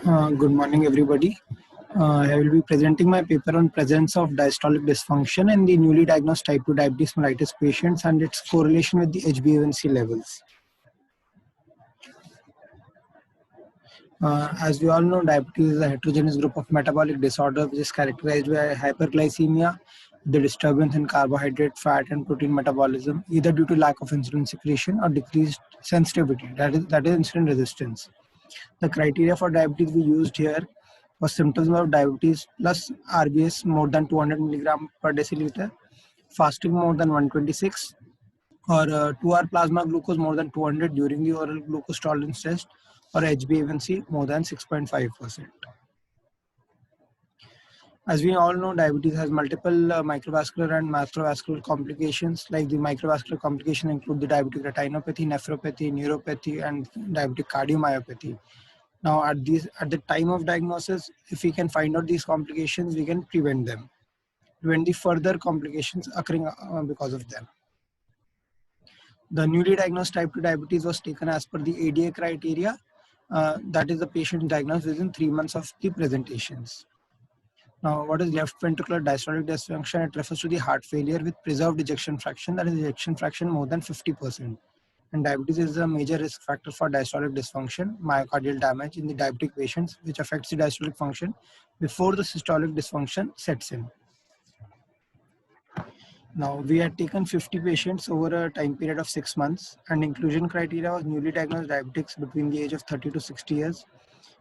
Good morning, everybody. I will be presenting my paper on presence of diastolic dysfunction in the newly diagnosed type 2 diabetes mellitus patients and its correlation with the HbA1c levels. As we all know, diabetes is a heterogeneous group of metabolic disorder which is characterized by hyperglycemia, the disturbance in carbohydrate, fat, and protein metabolism, either due to lack of insulin secretion or decreased sensitivity, that is insulin resistance. The criteria for diabetes we used here was symptoms of diabetes plus RBS more than 200 milligram per deciliter, fasting more than 126, or 2-hour plasma glucose more than 200 during the oral glucose tolerance test, or HbA1c more than 6.5%. As we all know, diabetes has multiple microvascular and macrovascular complications. Like the microvascular complications include the diabetic retinopathy, nephropathy, neuropathy, and diabetic cardiomyopathy. Now, at the time of diagnosis, if we can find out these complications, we can prevent the further complications occurring because of them. The newly diagnosed type 2 diabetes was taken as per the ADA criteria, that is the patient diagnosed within 3 months of the presentations. Now, what is left ventricular diastolic dysfunction? It refers to the heart failure with preserved ejection fraction, that is ejection fraction more than 50%. And diabetes is a major risk factor for diastolic dysfunction, myocardial damage in the diabetic patients, which affects the diastolic function before the systolic dysfunction sets in. Now, we had taken 50 patients over a time period of 6 months, and inclusion criteria was newly diagnosed diabetics between the age of 30 to 60 years,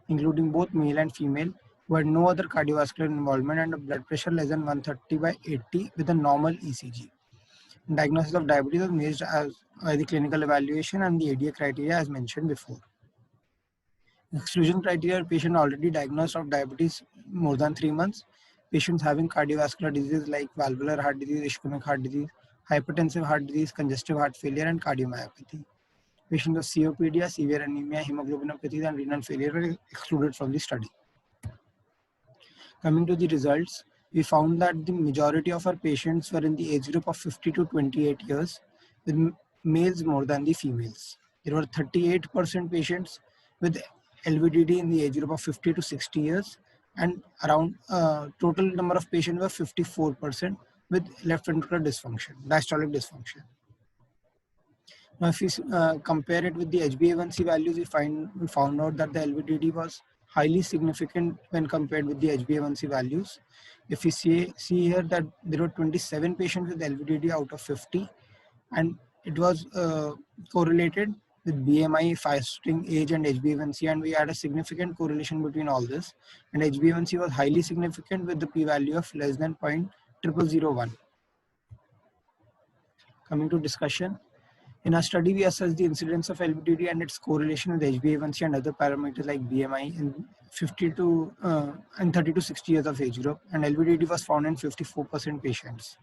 including both male and female, who had no other cardiovascular involvement and a blood pressure less than 130/80 with a normal ECG. Diagnosis of diabetes was made as by the clinical evaluation and the ADA criteria as mentioned before. Exclusion criteria: patient already diagnosed of diabetes more than 3 months, patients having cardiovascular disease like valvular heart disease, ischemic heart disease, hypertensive heart disease, congestive heart failure, and cardiomyopathy. Patients with COPD, severe anemia, hemoglobinopathy, and renal failure were excluded from the study. Coming to the results, we found that the majority of our patients were in the age group of 50 to 28 years, with males more than the females. There were 38% patients with LVDD in the age group of 50 to 60 years, and around total number of patients were 54% with left ventricular dysfunction, diastolic dysfunction. Now, if we compare it with the HbA1c values, we found out that the LVDD was highly significant when compared with the HbA1c values. If we see here that there were 27 patients with LVDD out of 50, and it was correlated with BMI, fasting age, and HbA1c, and we had a significant correlation between all this. And HbA1c was highly significant with the p-value of less than 0.0001. Coming to discussion. In our study, we assessed the incidence of LVDD and its correlation with HbA1c and other parameters like BMI in 30 to 60 years of age group, and LVDD was found in 54% patients.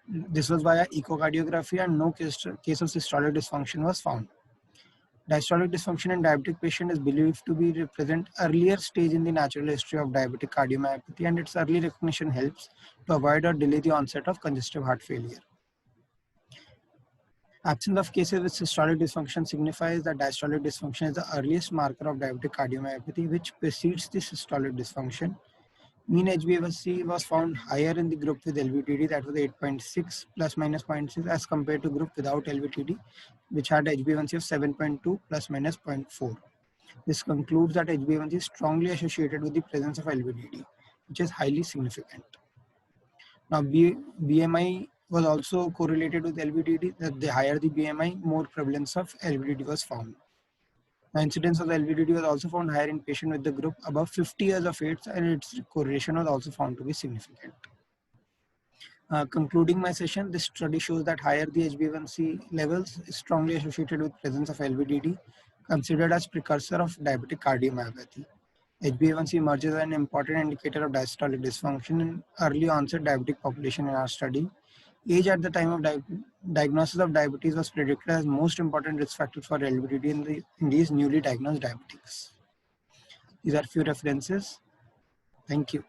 This was via echocardiography, and no case of systolic dysfunction was found. Diastolic dysfunction in diabetic patient is believed to be represent earlier stage in the natural history of diabetic cardiomyopathy, and its early recognition helps to avoid or delay the onset of congestive heart failure. Absence of cases with systolic dysfunction signifies that diastolic dysfunction is the earliest marker of diabetic cardiomyopathy, which precedes the systolic dysfunction. Mean HbA1c was found higher in the group with LVDD, that was 8.6 plus minus 0.6, as compared to group without LVDD, which had HbA1c of 7.2 plus minus 0.4. This concludes that HbA1c is strongly associated with the presence of LVDD, which is highly significant. Now, BMI was also correlated with LVDD, that the higher the BMI, more prevalence of LVDD was found. The incidence of LVDD was also found higher in patients with the group above 50 years of age, and its correlation was also found to be significant. Concluding my session, this study shows that higher the HbA1c levels is strongly associated with presence of LVDD, considered as precursor of diabetic cardiomyopathy. HbA1c emerges as an important indicator of diastolic dysfunction in early onset diabetic population in our study. Age at the time of diagnosis of diabetes was predicted as most important risk factor for LVDD in these newly diagnosed diabetics. These are few references. Thank you.